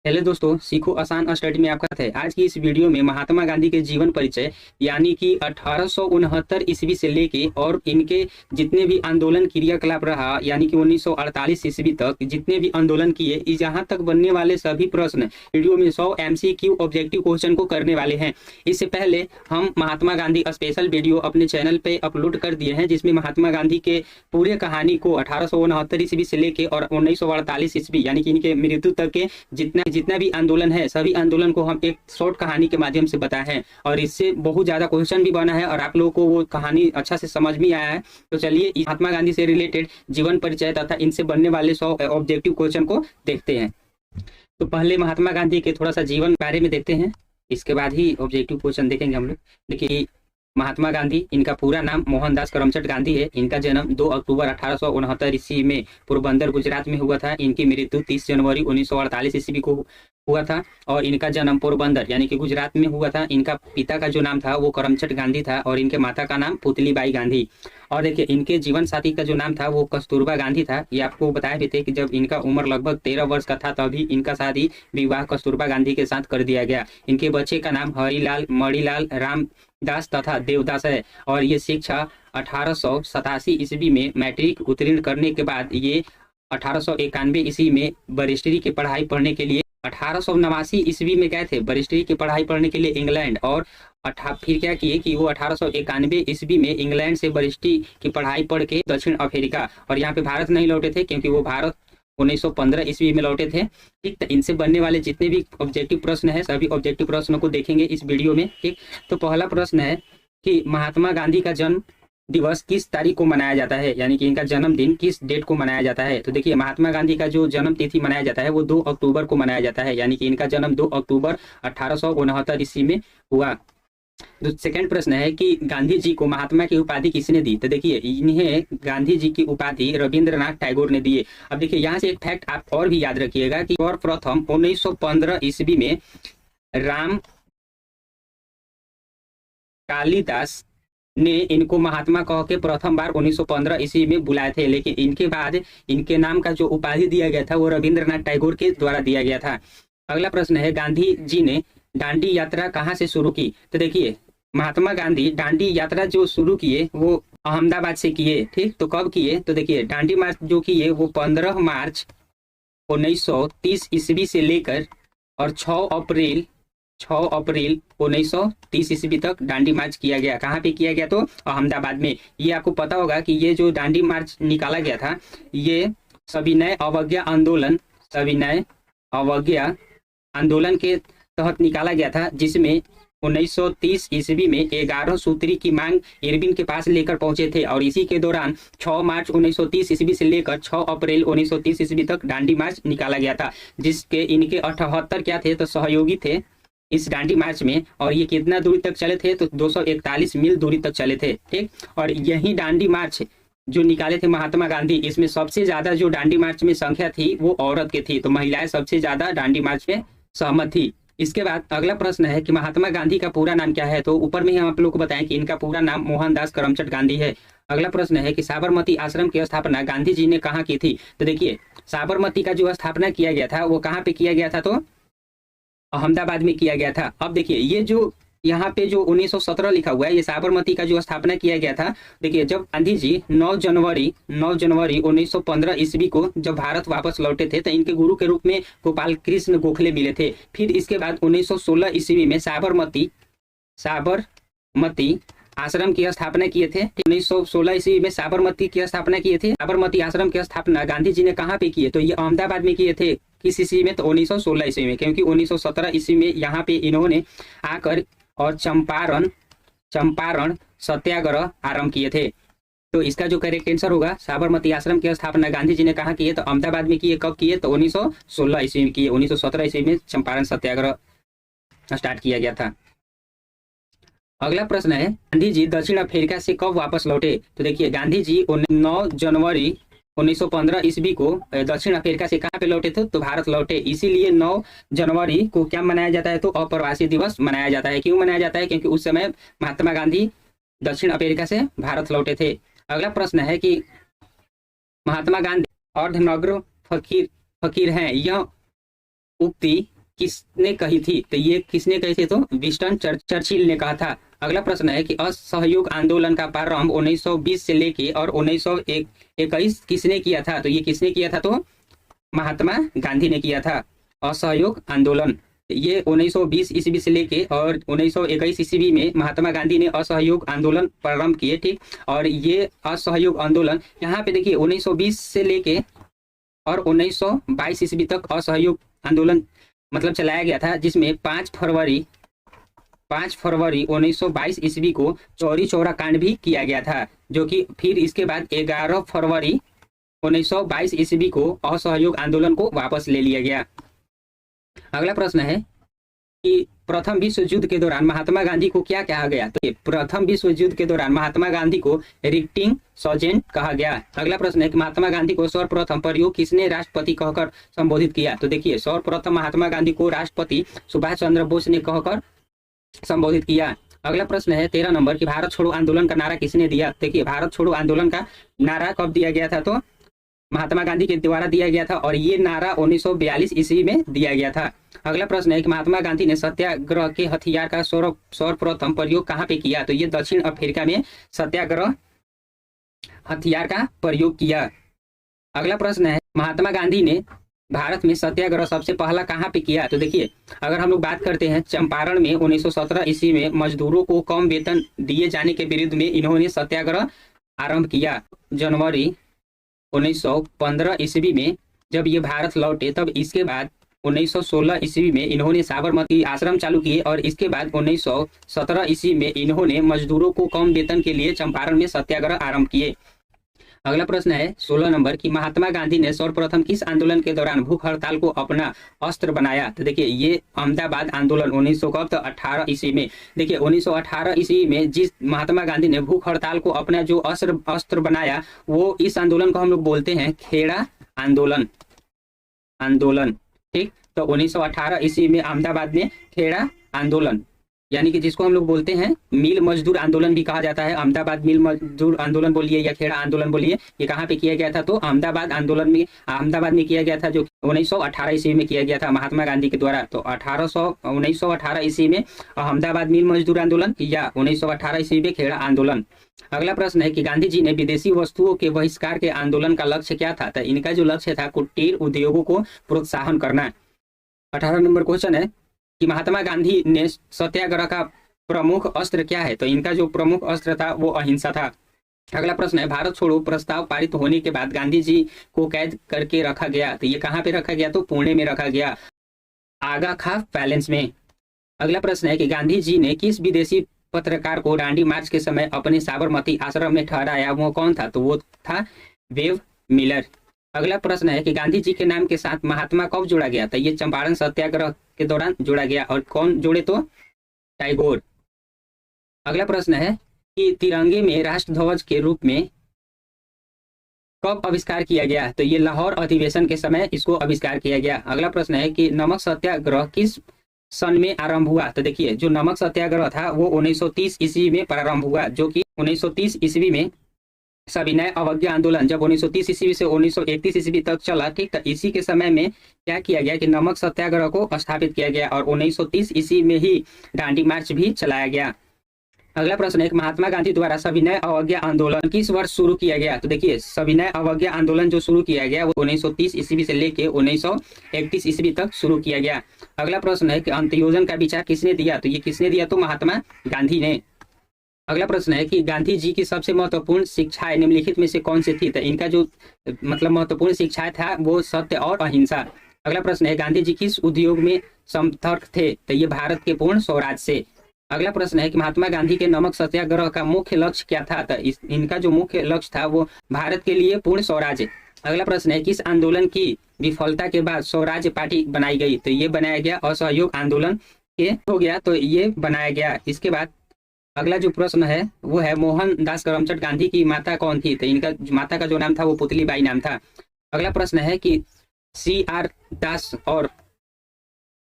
Hello दोस्तों, सीखो आसान स्टडी में आपका है। आज की इस वीडियो में महात्मा गांधी के जीवन परिचय यानी कि 1869 ईस्वी से लेके और इनके जितने भी आंदोलन क्रियाकलाप रहा यानी कि 1948 ईस्वी तक जितने भी आंदोलन किए, यहाँ तक बनने वाले सभी प्रश्न वीडियो में 100 MCQ ऑब्जेक्टिव क्वेश्चन को करने वाले हैं। इससे पहले हम महात्मा गांधी स्पेशल वीडियो अपने चैनल पे अपलोड कर दिए हैं, जिसमें महात्मा गांधी के पूरे कहानी को 1869 ईस्वी से लेके और 1948 ईस्वी यानी कि इनके मृत्यु तक के जितना भी आंदोलन है, सभी आंदोलन को हम एक शॉर्ट कहानी के माध्यम से बताए हैं और इससे बहुत ज्यादा क्वेश्चन भी बना है और आप लोगों को वो कहानी अच्छा से समझ में आया है। तो चलिए महात्मा गांधी से रिलेटेड जीवन परिचय तथा इनसे बनने वाले 100 ऑब्जेक्टिव क्वेश्चन को देखते हैं। तो पहले महात्मा गांधी के थोड़ा सा जीवन बारे में देखते हैं, इसके बाद ही ऑब्जेक्टिव क्वेश्चन देखेंगे हम लोग। देखिए, महात्मा गांधी, इनका पूरा नाम मोहनदास करमचंद गांधी है। इनका जन्म 2 अक्टूबर 1869 ईस्वी में पोरबंदर गुजरात में हुआ था। इनकी मृत्यु 30 जनवरी 1948 ईस्वी को हुआ था और इनका जन्म पोरबंदर यानी कि गुजरात में हुआ था। इनका पिता का जो नाम था वो करमचंद गांधी था और इनके माता का नाम पुतलीबाई गांधी। और देखिए, इनके जीवन साथी का जो नाम था वो कस्तूरबा गांधी था। ये आपको बताया भी थे कि जब इनका उम्र लगभग 13 वर्ष का था तभी इनका शादी विवाह कस्तूरबा गांधी के साथ कर दिया गया। इनके बच्चे का नाम हरिलाल, मणिलाल, रामदास तथा देवदास है। और ये शिक्षा 1887 ईस्वी में मैट्रिक उत्तीर्ण करने के बाद ये 1891 ईस्वी में बैरिस्ट्री की पढ़ाई पढ़ने के लिए 1889 ईस्वी में गए थे बैरिस्ट्री की पढ़ाई पढ़ने के लिए इंग्लैंड। और फिर क्या किए कि वो 1891 ईस्वी में इंग्लैंड से बैरिस्ट्री की पढ़ाई पढ़ के दक्षिण अफ्रीका और यहाँ पे भारत नहीं लौटे थे, क्योंकि वो भारत 1915 ईस्वी में लौटे थे। ठीक, तो इनसे बनने वाले जितने भी ऑब्जेक्टिव प्रश्न है सभी ऑब्जेक्टिव प्रश्नों को देखेंगे इस वीडियो में। ठीक, तो पहला प्रश्न है कि महात्मा गांधी का जन्म दिवस किस तारीख को मनाया जाता है, यानी कि इनका जन्मदिन किस डेट को मनाया जाता है। तो देखिए, महात्मा गांधी का जो जन्म तिथि मनाया जाता है वो 2 अक्टूबर को मनाया जाता है, यानी कि इनका जन्म 2 अक्टूबर 1869 ईस्वी में हुआ। तो सेकंड प्रश्न है कि गांधी जी को महात्मा की उपाधि किसने दी। तो देखिए, इन्हें गांधी जी की उपाधि रविंद्रनाथ टैगोर ने दिए। अब देखिए, यहाँ से एक फैक्ट आप और भी याद रखिएगा कि सर्वप्रथम 1915 ईस्वी में राम कालिदास ने इनको महात्मा कह के प्रथम बार 1915 ईस्वी में बुलाए थे, लेकिन इनके बाद इनके नाम का जो उपाधि दिया गया था वो रविंद्रनाथ टैगोर के द्वारा दिया गया था। अगला प्रश्न है, गांधी जी ने दांडी यात्रा कहाँ से शुरू की। तो देखिए, महात्मा गांधी दांडी यात्रा जो शुरू किए वो अहमदाबाद से किए। ठीक, तो कब किए। तो देखिए, दांडी मार्च जो किए वो 15 मार्च 1930 ईस्वी से लेकर और 6 अप्रैल 1930 ईस्वी तक दांडी मार्च किया गया। कहाँ पे किया गया। तो अहमदाबाद में। ये आपको पता होगा कि ये जो दांडी मार्च निकाला गया था ये सविनय अवज्ञा आंदोलन के तहत निकाला गया था, जिसमें 1930 ईस्वी में 11 सूत्री की मांग इरविन के पास लेकर पहुंचे थे और इसी के दौरान 6 मार्च 1930 ईस्वी से लेकर 6 अप्रैल 1930 ईस्वी तक दांडी मार्च निकाला गया था, जिसके इनके 78 क्या थे तो सहयोगी थे इस दांडी मार्च में। और ये कितना दूरी तक चले थे तो 241 मील दूरी तक चले थे। ठीक, और यही दांडी मार्च जो निकाले थे महात्मा गांधी, इसमें सबसे ज्यादा जो दांडी मार्च में संख्या थी वो औरत की थी, तो महिलाएं सबसे ज्यादा दांडी मार्च में सहमत थी। इसके बाद अगला प्रश्न है कि महात्मा गांधी का पूरा नाम क्या है। तो ऊपर में ही हम आप लोग को बताएं कि इनका पूरा नाम मोहनदास करमचंद गांधी है। अगला प्रश्न है कि साबरमती आश्रम की स्थापना गांधी जी ने कहाँ की थी। तो देखिए, साबरमती का जो स्थापना किया गया था वो कहाँ पे किया गया था तो अहमदाबाद में किया गया था। अब देखिए, ये जो यहाँ पे जो 1917 लिखा हुआ है ये साबरमती का जो स्थापना किया गया था। देखिए, जब गांधी जी 9 जनवरी 1915 ईस्वी को जब भारत वापस लौटे थे तो इनके गुरु के रूप में गोपाल कृष्ण गोखले मिले थे। फिर इसके बाद 1916 ईस्वी में साबरमती आश्रम की स्थापना किए थे। 1916 ईस्वी में साबरमती की स्थापना किए थे। साबरमती आश्रम की स्थापना गांधी जी ने कहाँ पे किए तो ये अहमदाबाद में किए थे। किस ईस्वी में तो 1916 ईस्वी में, क्योंकि 1917 ईस्वी में यहाँ पे इन्होंने आकर और चंपारण सत्याग्रह आरंभ किए थे। तो इसका जो करेक्ट आंसर होगा, साबरमती आश्रम की स्थापना गांधी जी ने कहाँ किए तो अहमदाबाद में किए। कब किए तो 1916 ईस्वी में किए। 1917 ईस्वी में चंपारण सत्याग्रह स्टार्ट किया गया था। अगला प्रश्न है, गांधी जी दक्षिण अफ्रीका से कब वापस लौटे। तो देखिए, गांधी जी 9 जनवरी 1915 ईस्वी को दक्षिण अफ्रीका से कहाँ पे लौटे थे तो भारत लौटे। इसीलिए 9 जनवरी को क्या मनाया जाता है तो अप्रवासी दिवस मनाया जाता है। क्यों मनाया जाता है, क्योंकि उस समय महात्मा गांधी दक्षिण अफ्रीका से भारत लौटे थे। अगला प्रश्न है कि महात्मा गांधी अर्धनग्न फकीर हैं, यह उक्ति किसने कही थी? तो ये किसने कही थी? तो विंस्टन चर्चिल ने कहा था। अगला प्रश्न है कि असहयोग आंदोलन का प्रारंभ 1920 से लेके और 1921 किसने किया था? तो ये किसने किया था? तो महात्मा गांधी ने किया था असहयोग आंदोलन। ये 1920 ईस्वी से लेके और 1921 ईस्वी में महात्मा गांधी ने असहयोग आंदोलन प्रारंभ किए, ठीक। और ये असहयोग आंदोलन यहाँ पे देखिए 1920 से लेके और 1922 ईस्वी तक असहयोग आंदोलन मतलब चलाया गया था, जिसमें 5 फरवरी 1922 ईस्वी को चौरी चौरा कांड भी किया गया था, जो कि फिर इसके बाद 11 फरवरी 1922 ईस्वी को असहयोग आंदोलन को वापस ले लिया गया। अगला प्रश्न है कि प्रथम विश्व युद्ध के दौरान महात्मा गांधी को क्या कहा गया? तो प्रथम विश्व युद्ध के दौरान महात्मा गांधी को रिक्टिंग सर्जेंट कहा गया। अगला प्रश्न है कि महात्मा गांधी को सर्वप्रथम प्रयोग किसने राष्ट्रपति कहकर संबोधित किया? तो देखिए सर्वप्रथम महात्मा गांधी को राष्ट्रपति सुभाष चंद्र बोस ने कहकर संबोधित किया। अगला प्रश्न है 13 नंबर की भारत छोड़ो आंदोलन का नारा किसने दिया? देखिए भारत छोड़ो आंदोलन का नारा कब दिया गया था? तो महात्मा गांधी के द्वारा दिया गया था और ये नारा 1942 ईस्वी में दिया गया था। अगला प्रश्न है कि महात्मा गांधी ने सत्याग्रह के हथियार का सर्वप्रथम प्रयोग कहाँ पे किया? तो ये दक्षिण अफ्रीका में सत्याग्रह हथियार का प्रयोग किया। अगला प्रश्न है महात्मा गांधी ने भारत में सत्याग्रह सबसे पहला कहाँ पे किया? तो देखिए अगर हम लोग बात करते हैं चंपारण में 1917 ईस्वी में मजदूरों को कम वेतन दिए जाने के विरुद्ध में इन्होंने सत्याग्रह आरंभ किया। जनवरी 1915 ईस्वी में जब ये भारत लौटे, तब इसके बाद 1916 ईस्वी में इन्होंने साबरमती आश्रम चालू किए और इसके बाद 1917 ईस्वी में इन्होंने मजदूरों को कम वेतन के लिए चंपारण में सत्याग्रह आरंभ किए। अगला प्रश्न है 16 नंबर की महात्मा गांधी ने सर्वप्रथम किस आंदोलन के दौरान भूख हड़ताल को अपना अस्त्र बनाया? तो देखिए ये अहमदाबाद आंदोलन 1918 ईस्वी में। देखिए 1918 ईस्वी में जिस महात्मा गांधी ने भूख हड़ताल को अपना जो अस्त्र बनाया, वो इस आंदोलन को हम लोग बोलते हैं खेड़ा आंदोलन, ठीक। तो 1918 ईस्वी में अहमदाबाद में खेड़ा आंदोलन, यानी कि जिसको हम लोग बोलते हैं मिल मजदूर आंदोलन भी कहा जाता है। अहमदाबाद मिल मजदूर आंदोलन बोलिए या खेड़ा आंदोलन बोलिए, ये कहाँ पे किया गया था? तो अहमदाबाद में किया गया था, जो 1918 ईस्वी में किया गया था महात्मा गांधी के द्वारा। तो 1918 ईस्वी में अहमदाबाद मिल मजदूर आंदोलन या 1918 ईस्वी में खेड़ा आंदोलन। अगला प्रश्न है कि गांधी जी ने विदेशी वस्तुओं के बहिष्कार के आंदोलन का लक्ष्य क्या था? तो इनका जो लक्ष्य था कुटीर उद्योगों को प्रोत्साहन करना। 18 नंबर क्वेश्चन है कि महात्मा गांधी ने सत्याग्रह का प्रमुख अस्त्र क्या है? तो इनका जो प्रमुख अस्त्र था वो अहिंसा था। अगला प्रश्न है भारत छोड़ो प्रस्ताव पारित होने के बाद गांधी जी को कैद करके रखा गया, तो ये कहाँ पे रखा गया? तो पुणे में रखा गया, आगा खा पैलेस में। अगला प्रश्न है कि गांधी जी ने किस विदेशी पत्रकार को दांडी मार्च के समय अपने साबरमती आश्रम में ठहराया? वो कौन था? तो वो था वेव मिलर। अगला प्रश्न है कि गांधी जी के नाम के साथ महात्मा कब जोड़ा गया? तो ये चंपारण सत्याग्रह के दौरान जोड़ा गया। और कौन जोड़े? तो टैगोर। अगला प्रश्न है कि तिरंगे में राष्ट्रध्वज के रूप में कब आविष्कार किया गया? तो ये लाहौर अधिवेशन के समय इसको आविष्कार किया गया। अगला प्रश्न है कि नमक सत्याग्रह किस सन में आरंभ हुआ? तो देखिए जो नमक सत्याग्रह था वो 1930 ईस्वी में प्रारंभ हुआ, जो कि 1930 ईस्वी में सविनय अवज्ञा आंदोलन जब 1930 ईस्वी से 1931 ईस्वी तक चला, ठीक। तो इसी के समय में क्या किया गया कि नमक सत्याग्रह को स्थापित किया गया और 1930 ईस्वी में ही दांडी मार्च भी चलाया गया। अगला प्रश्न है महात्मा गांधी द्वारा सविनय अवज्ञा आंदोलन किस वर्ष शुरू किया गया? तो देखिए सविनय अवज्ञा आंदोलन जो शुरू किया गया वो 1930 ईस्वी से लेके 1931 ईस्वी तक शुरू किया गया। अगला प्रश्न है कि अंत्योदय का विचार किसने दिया? तो ये किसने दिया? तो महात्मा गांधी ने। अगला प्रश्न है कि गांधी जी की सबसे महत्वपूर्ण शिक्षाएं निम्नलिखित में से कौन सी थी? तो इनका जो मतलब महत्वपूर्ण शिक्षाएं था वो सत्य और अहिंसा। अगला प्रश्न है गांधी जी किस उद्योग में समर्थक थे? तो ये भारत के पूर्ण स्वराज से। अगला प्रश्न है कि महात्मा गांधी के नमक सत्याग्रह का मुख्य लक्ष्य क्या था? तो इनका जो मुख्य लक्ष्य था वो भारत के लिए पूर्ण स्वराज। अगला प्रश्न है किस आंदोलन की विफलता के बाद स्वराज पार्टी बनाई गई? तो ये बनाया गया असहयोग आंदोलन के हो गया, तो ये बनाया गया। इसके बाद अगला जो प्रश्न है वो है मोहनदास करमचंद गांधी की माता कौन थी? तो इनका माता का जो नाम था वो पुतलीबाई नाम था। अगला प्रश्न है कि CR दास और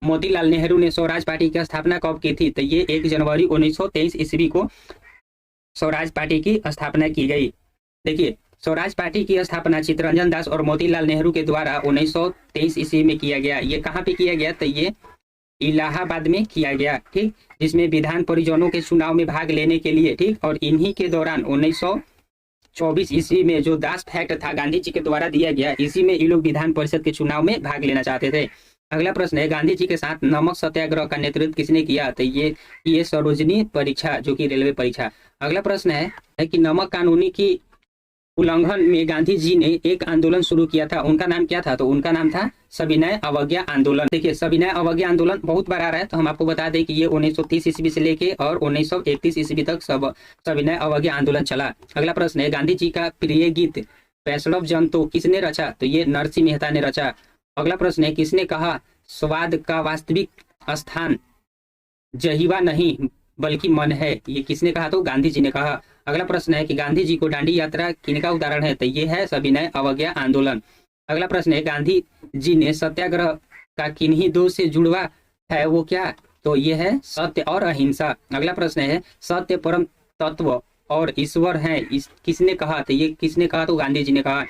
मोतीलाल नेहरू ने स्वराज पार्टी की स्थापना कब की थी? तो ये 1 जनवरी 1923 ईस्वी को स्वराज पार्टी की स्थापना की गई। देखिए स्वराज पार्टी की स्थापना चित्तरंजन दास और मोतीलाल नेहरू के द्वारा 1923 ईस्वी में किया गया। ये कहाँ पे किया गया? तो ये इलाहाबाद में किया गया, ठीक, जिसमें विधान परिजनों के चुनाव में भाग लेने के लिए, ठीक, और इन्हीं के दौरान 1924 ईस्वी में जो दास फैक्ट था गांधी जी के द्वारा दिया गया, इसी में ये लोग विधान परिषद के चुनाव में भाग लेना चाहते थे। अगला प्रश्न है, गांधी जी के साथ नमक सत्याग्रह का नेतृत्व किसने किया? तो ये सरोजनी परीक्षा, जो कि रेलवे परीक्षा। अगला प्रश्न है कि नमक कानूनी की उल्लंघन में गांधी जी ने एक आंदोलन शुरू किया था, उनका नाम क्या था? तो उनका नाम था सविनय अवज्ञा आंदोलन। देखिए, सविनय अवज्ञा आंदोलन बहुत बार आ रहा है, तो हम आपको बता दें कि ये 1930 ईस्वी से लेके और 1931 ईस्वी तक सविनय अवज्ञा आंदोलन चला। अगला प्रश्न है, गांधी जी का प्रिय गीत वैष्णव जन तो किसने रचा? तो ये नरसिंह मेहता ने रचा। अगला प्रश्न है, किसने कहा स्वाद का वास्तविक स्थान जहीवा नहीं बल्कि मन है? ये किसने कहा? तो गांधी जी ने कहा। अगला प्रश्न है कि गांधी जी को दांडी यात्रा किनका उदाहरण है? तो ये है सविनय अवज्ञा आंदोलन। अगला प्रश्न है, गांधी जी ने सत्याग्रह का किन्हीं दो से जुड़वा है, वो क्या? तो ये है सत्य और अहिंसा। अगला प्रश्न है, सत्य परम तत्व और ईश्वर है, किसने कहा? तो ये किसने कहा? तो गांधी जी ने कहा।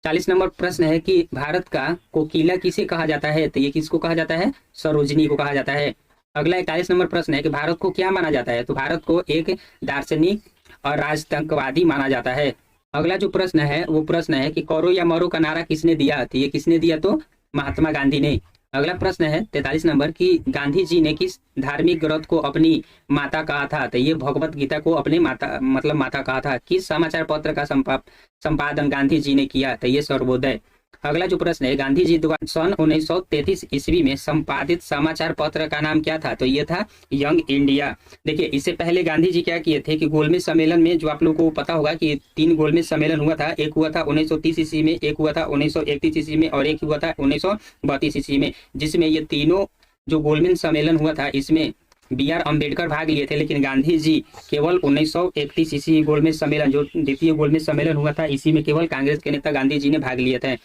40 नंबर प्रश्न है कि भारत का कोकिला किसे कहा जाता है? तो ये किसको कहा जाता है? सरोजनी को कहा जाता है। अगला 41 नंबर प्रश्न है कि भारत को क्या माना जाता है? तो भारत को एक दार्शनिक और राजतंत्रवादी माना जाता है। अगला जो प्रश्न है वो प्रश्न है कि करो या मरो का नारा किसने दिया? तो ये किसने दिया? तो महात्मा गांधी ने। अगला प्रश्न है 43 नंबर की गांधी जी ने किस धार्मिक ग्रंथ को अपनी माता कहा था? तो ये भगवत गीता को अपने माता कहा था। किस समाचार पत्र का संपादन गांधी जी ने किया? तो ये सर्वोदय। अगला जो प्रश्न है, गांधी जी द्वारा सन 1933 ईस्वी में संपादित समाचार पत्र का नाम क्या था? तो ये था यंग इंडिया। देखिए, इससे पहले गांधी जी क्या किए थे कि गोलमेज सम्मेलन में, जो आप लोगों को पता होगा कि 3 गोलमेज सम्मेलन हुआ था, एक हुआ था 1930 ईस्वी में, एक हुआ था 1931 ईस्वी में और एक हुआ था 1932 ईस्वी में, जिसमें ये तीनों जो गोलमेज सम्मेलन हुआ था इसमें B.R. अम्बेडकर भाग लिए थे, लेकिन गांधी जी केवल 1931 ईस्वी गोलमेज सम्मेलन, जो द्वितीय गोलमेज सम्मेलन हुआ था, इसी में केवल कांग्रेस के नेता गांधी जी ने भाग लिए थे।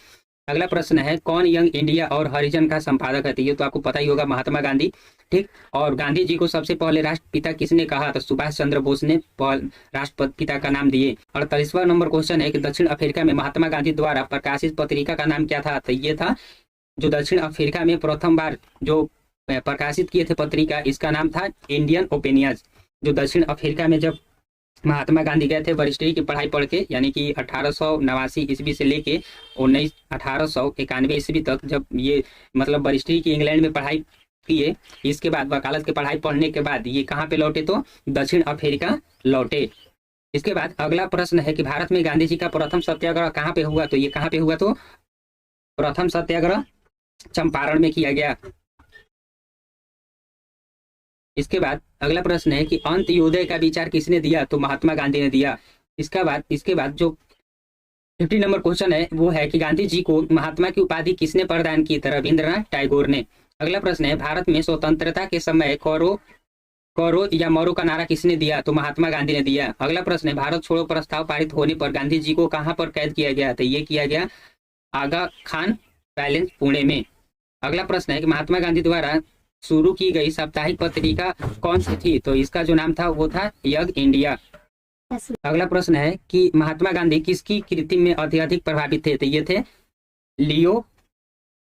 अगला प्रश्न है, कौन यंग इंडिया और हरिजन का संपादक है? तो ये तो आपको पता ही होगा, महात्मा गांधी, ठीक। और गांधी जी को सबसे पहले राष्ट्रपिता किसने कहा? तो सुभाष चंद्र बोस ने राष्ट्रपिता का नाम दिए। 48वां नंबर क्वेश्चन है कि दक्षिण अफ्रीका में महात्मा गांधी द्वारा प्रकाशित पत्रिका का नाम क्या था? तो ये था, जो दक्षिण अफ्रीका में प्रथम बार जो प्रकाशित किए थे पत्रिका, इसका नाम था इंडियन ओपिनियंस। जो दक्षिण अफ्रीका में जब महात्मा गांधी गए थे वरिष्ठी की पढ़ाई पढ़ के, यानी कि 1889 ईस्वी से लेके 1891 ईस्वी तक, जब ये मतलब वरिष्ठी की इंग्लैंड में पढ़ाई किए, इसके बाद वकालत की पढ़ाई पढ़ने के बाद ये कहाँ पे लौटे? तो दक्षिण अफ्रीका लौटे। इसके बाद अगला प्रश्न है कि भारत में गांधी जी का प्रथम सत्याग्रह कहाँ पे हुआ? तो ये कहाँ पे हुआ? तो प्रथम सत्याग्रह चंपारण में किया गया। इसके बाद अगला प्रश्न है कि अंत्योदय का विचार किसने दिया? तो महात्मा गांधी ने दिया। इसके बाद जो 50 नंबर क्वेश्चन है वो है कि गांधी जी को महात्मा की उपाधि किसने प्रदान की? तो रविंद्रनाथ टैगोर ने। अगला प्रश्न है, भारत में स्वतंत्रता के समय करो या मरो का नारा किसने दिया? तो महात्मा गांधी ने दिया। अगला प्रश्न है, भारत छोड़ो प्रस्ताव पारित होने पर गांधी जी को कहाँ पर कैद किया गया? तो ये किया गया आगा खान पैलेस, पुणे में। अगला प्रश्न है कि महात्मा गांधी द्वारा शुरू की गई साप्ताहिक पत्रिका कौन सी थी? तो इसका जो नाम था वो था यंग इंडिया। अगला प्रश्न है कि महात्मा गांधी किसकी कृति में अत्यधिक प्रभावित थे? तो ये थे लियो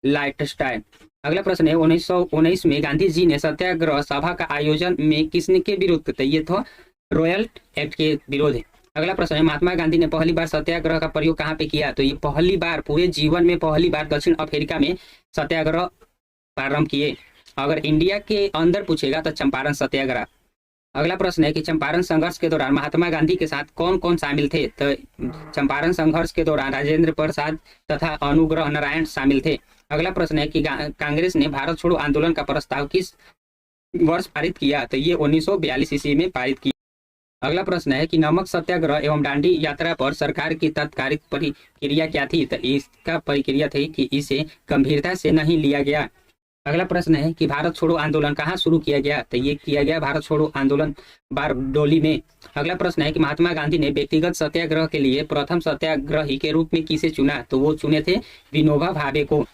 लाइटस्टाइन। अगला प्रश्न है, 1919 में गांधी जी ने सत्याग्रह सभा का आयोजन में किसने के विरुद्ध? तो ये था रॉयल एक्ट के विरोध। अगला प्रश्न है, महात्मा गांधी ने पहली बार सत्याग्रह का प्रयोग कहाँ पे किया? तो ये पहली बार, पूरे जीवन में पहली बार दक्षिण अफ्रीका में सत्याग्रह प्रारंभ किए। अगर इंडिया के अंदर पूछेगा तो चंपारण सत्याग्रह। अगला प्रश्न है कि चंपारण संघर्ष के दौरान महात्मा गांधी के साथ कौन कौन शामिल थे? तो चंपारण संघर्ष के दौरान राजेंद्र प्रसाद तथा अनुग्रह नारायण शामिल थे। अगला प्रश्न है कि कांग्रेस ने भारत छोड़ो आंदोलन का प्रस्ताव किस वर्ष पारित किया? तो ये 1942 ईस्वी में पारित किया। अगला प्रश्न है कि नमक सत्याग्रह एवं दांडी यात्रा पर सरकार की तात्कालिक प्रतिक्रिया क्या थी? तो इसका प्रतिक्रिया थी कि इसे गंभीरता से नहीं लिया गया। अगला प्रश्न है कि भारत छोड़ो आंदोलन कहाँ शुरू किया गया? तो ये किया गया भारत छोड़ो आंदोलन बारडोली में। अगला प्रश्न है कि महात्मा गांधी ने व्यक्तिगत सत्याग्रह के लिए प्रथम सत्याग्रही के रूप में किसे चुना? तो वो चुने थे विनोबा भावे को।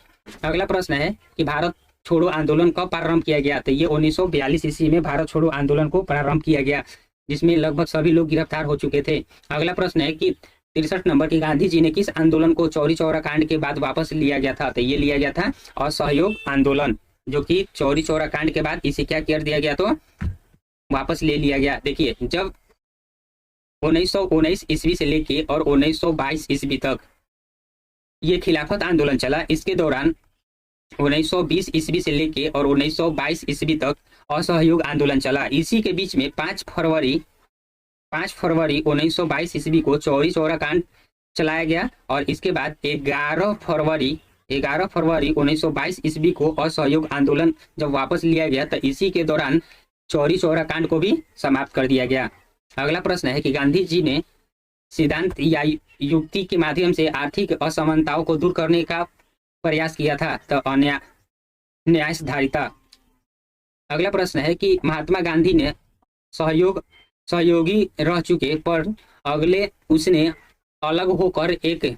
अगला प्रश्न है कि भारत छोड़ो आंदोलन कब प्रारंभ किया गया? तो ये 1942 ईस्वी में भारत छोड़ो आंदोलन को प्रारंभ किया गया, जिसमें लगभग सभी लोग गिरफ्तार हो चुके थे। अगला प्रश्न है कि 63 नंबर की गांधी जी ने किस आंदोलन को चौरी चौरा कांड के बाद वापस लिया गया था? तो ये लिया गया था असहयोग आंदोलन। जो कि चौरी चौरा कांड के बाद इसे क्या कर दिया गया, तो वापस ले लिया गया। देखिए जब 1919 ईस्वी से लेके और 1922 ईस्वी तक ये खिलाफत आंदोलन चला, इसके दौरान 1920 ईस्वी से लेके और 1922 ईस्वी तक असहयोग आंदोलन चला। इसी के बीच में 5 फरवरी 1922 ईस्वी को चौरी चौरा कांड चलाया गया और इसके बाद 11 फरवरी 1922 ईस्वी को असहयोग आंदोलन जब वापस लिया गया तो इसी के दौरान चौरी चौरा कांड को भी समाप्त कर दिया गया। अगला प्रश्न है कि गांधी जी ने सिद्धांत या युक्ति के माध्यम से आर्थिक असमानताओं को दूर करने का प्रयास किया था, तो न्यायधारिता। अगला प्रश्न है कि महात्मा गांधी ने सहयोगी रह चुके पर अगले उसने अलग होकर एक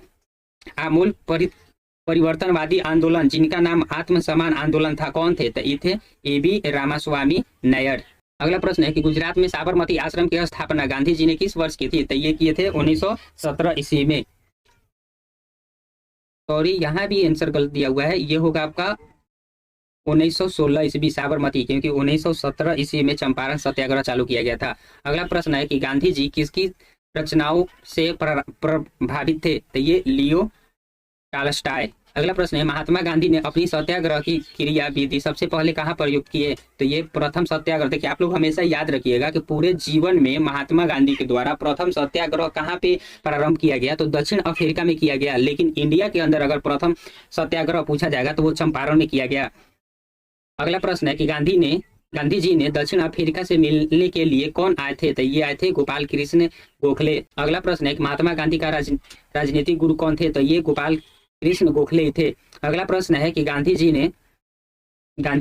आमूल परिवर्तनवादी आंदोलन जिनका नाम आत्मसम्मान आंदोलन था, कौन थे, तो ये थे A.B. रामास्वामी नायड। अगला प्रश्न है कि गुजरात में साबरमती आश्रम की स्थापना गांधी जी ने किस वर्ष की थी, तो ये किए थे 1917 ईस्वी में। सॉरी यहाँ भी आंसर गलत दिया हुआ है, ये होगा आपका 1916 ईस्वी साबरमती, क्योंकि 1917 ईस्वी में चंपारण सत्याग्रह चालू किया गया था। अगला प्रश्न है कि गांधी जी किसकी रचनाओं से प्रभावित थे, तो ये लियो टॉल्स्टॉय। अगला प्रश्न है महात्मा गांधी ने अपनी सत्याग्रह की क्रिया विधि सबसे पहले कहाँ प्रयुक्त किए, तो ये प्रथम सत्याग्रह। देखिए आप लोग हमेशा याद रखिएगा कि पूरे जीवन में महात्मा गांधी के द्वारा प्रथम सत्याग्रह कहाँ पे प्रारंभ किया गया, तो दक्षिण अफ्रीका में किया गया, लेकिन इंडिया के अंदर अगर प्रथम सत्याग्रह पूछा जाएगा तो वो चंपारण में किया गया। अगला प्रश्न है कि गांधी जी ने दक्षिण अफ्रीका से मिलने के लिए कौन आए थे, तो ये आए थे गोपाल कृष्ण गोखले। अगला प्रश्न है कि महात्मा गांधी का राजनीतिक गुरु कौन थे, तो ये गोपाल कृष्ण गोखले थे। अगला प्रश्न है कि गांधी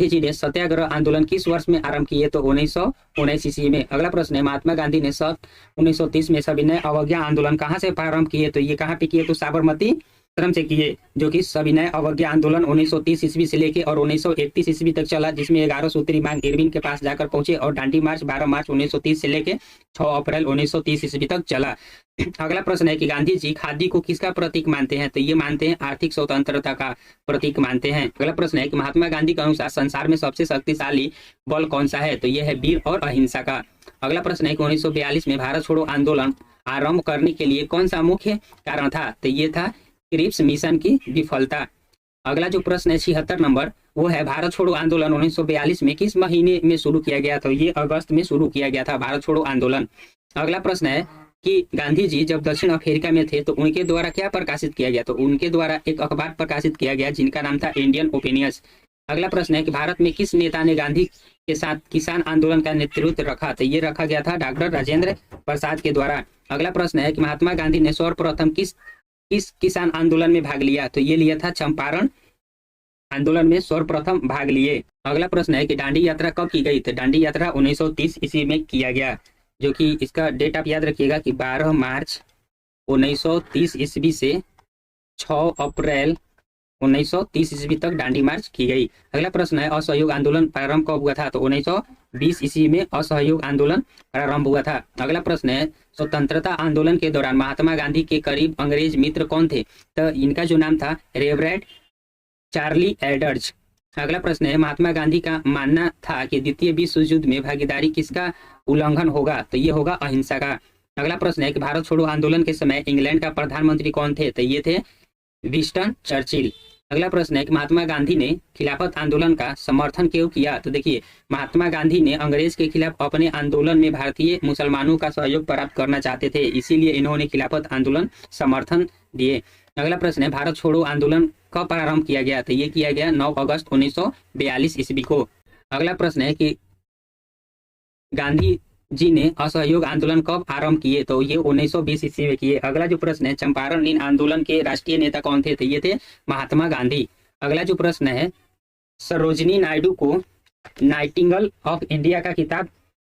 जी ने सत्याग्रह आंदोलन किस वर्ष में आरंभ किए, तो 1919 ईस्वी में। अगला प्रश्न है महात्मा गांधी ने 1930 में सविनय अवज्ञा आंदोलन कहाँ से प्रारंभ किए, तो ये कहाँ पे किए, तो साबरमती आश्रम से किए, जो कि सविनय अवज्ञा आंदोलन 1930 ईस्वी से लेकर और 1931 ईस्वी तक चला, जिसमें 11 सूत्री मांग इरविन के पास जाकर पहुंचे और डांडी मार्च 12 मार्च 1930 से लेकर 6 अप्रैल 1930 ईस्वी तक चला। अगला प्रश्न है कि गांधी जी खादी को किसका प्रतीक मानते हैं, तो ये मानते हैं आर्थिक स्वतंत्रता का प्रतीक मानते हैं। अगला प्रश्न है कि महात्मा गांधी के अनुसार संसार में सबसे शक्तिशाली बल कौन सा है, तो यह है वीर और अहिंसा का। अगला प्रश्न है कि 1942 में भारत छोड़ो आंदोलन आरंभ करने के लिए कौन सा मुख्य कारण था, तो ये था क्रिप्स मिशन की विफलता। अगला जो प्रश्न है 76 नंबर, वो है भारत छोड़ो आंदोलन 1942 में किस महीने में शुरू किया गया, तो ये अगस्त में शुरू किया गया था भारत छोड़ो आंदोलन। अगला प्रश्न है कि गांधी जी जब दक्षिण अफ्रीका में थे तो उनके द्वारा क्या प्रकाशित किया गया, तो उनके द्वारा एक अखबार प्रकाशित किया गया जिनका नाम था इंडियन ओपिनियंस। अगला प्रश्न है कि भारत में किस नेता ने गांधी के साथ किसान आंदोलन का नेतृत्व रखा, तो ये रखा गया था डॉक्टर राजेंद्र प्रसाद के द्वारा। अगला प्रश्न है कि महात्मा गांधी ने सर्वप्रथम किस किसान आंदोलन में भाग लिया, तो ये लिया था चंपारण आंदोलन में सर्वप्रथम भाग लिए। अगला प्रश्न है कि दांडी यात्रा कब की गई, तो दांडी यात्रा 1930 ईस्वी में किया गया, जो कि इसका डेट आप याद रखिएगा कि 12 मार्च 1930 ईस्वी से 6 अप्रैल 1930 ईस्वी तक दांडी मार्च की गई। अगला प्रश्न है असहयोग आंदोलन प्रारंभ कब हुआ था, तो 1920 ईस्वी में असहयोग आंदोलन प्रारंभ हुआ था। अगला प्रश्न है स्वतंत्रता आंदोलन के दौरान महात्मा गांधी के करीब अंग्रेज मित्र कौन थे, तो इनका जो नाम था रेवरेंड चार्ली एडर्ज। अगला प्रश्न है महात्मा गांधी का मानना था कि द्वितीय विश्व युद्ध में भागीदारी किसका उल्लंघन होगा, तो ये होगा अहिंसा का। अगला प्रश्न है कि भारत छोड़ो आंदोलन के समय इंग्लैंड का प्रधानमंत्री कौन थे, तो ये थे विंस्टन चर्चिल। अगला प्रश्न है कि महात्मा गांधी ने खिलाफत आंदोलन का समर्थन क्यों किया, तो देखिए महात्मा गांधी ने अंग्रेज के खिलाफ अपने आंदोलन में भारतीय मुसलमानों का सहयोग प्राप्त करना चाहते थे, इसीलिए इन्होंने खिलाफत आंदोलन समर्थन दिए। अगला प्रश्न है भारत छोड़ो आंदोलन कब प्रारंभ किया गया, तो ये किया गया 9 अगस्त 1942 ईस्वी को। अगला प्रश्न है कि गांधी जी ने असहयोग आंदोलन कब आरंभ किए, तो ये 1920 ईस्वी में किए। अगला जो प्रश्न है चंपारण नील आंदोलन के राष्ट्रीय नेता कौन थे, तो ये थे महात्मा गांधी। अगला जो प्रश्न है सरोजिनी नायडू को नाइटिंगेल ऑफ इंडिया का खिताब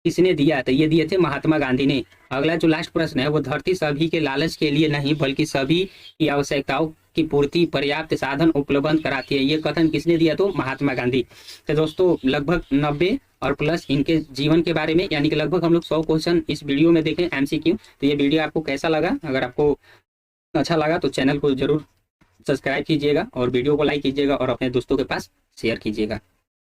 किसने दिया, तो ये दिए थे महात्मा गांधी ने। अगला जो लास्ट प्रश्न है वो धरती सभी के लालच के लिए नहीं बल्कि सभी की आवश्यकताओं की पूर्ति पर्याप्त साधन उपलब्ध कराती है, ये कथन किसने दिया, तो महात्मा गांधी। तो दोस्तों लगभग 90 और प्लस इनके जीवन के बारे में, यानी कि लगभग हम लोग 100 क्वेश्चन इस वीडियो में देखें MCQ। तो ये वीडियो आपको कैसा लगा, अगर आपको अच्छा लगा तो चैनल को जरूर सब्सक्राइब कीजिएगा और वीडियो को लाइक कीजिएगा और अपने दोस्तों के पास शेयर कीजिएगा।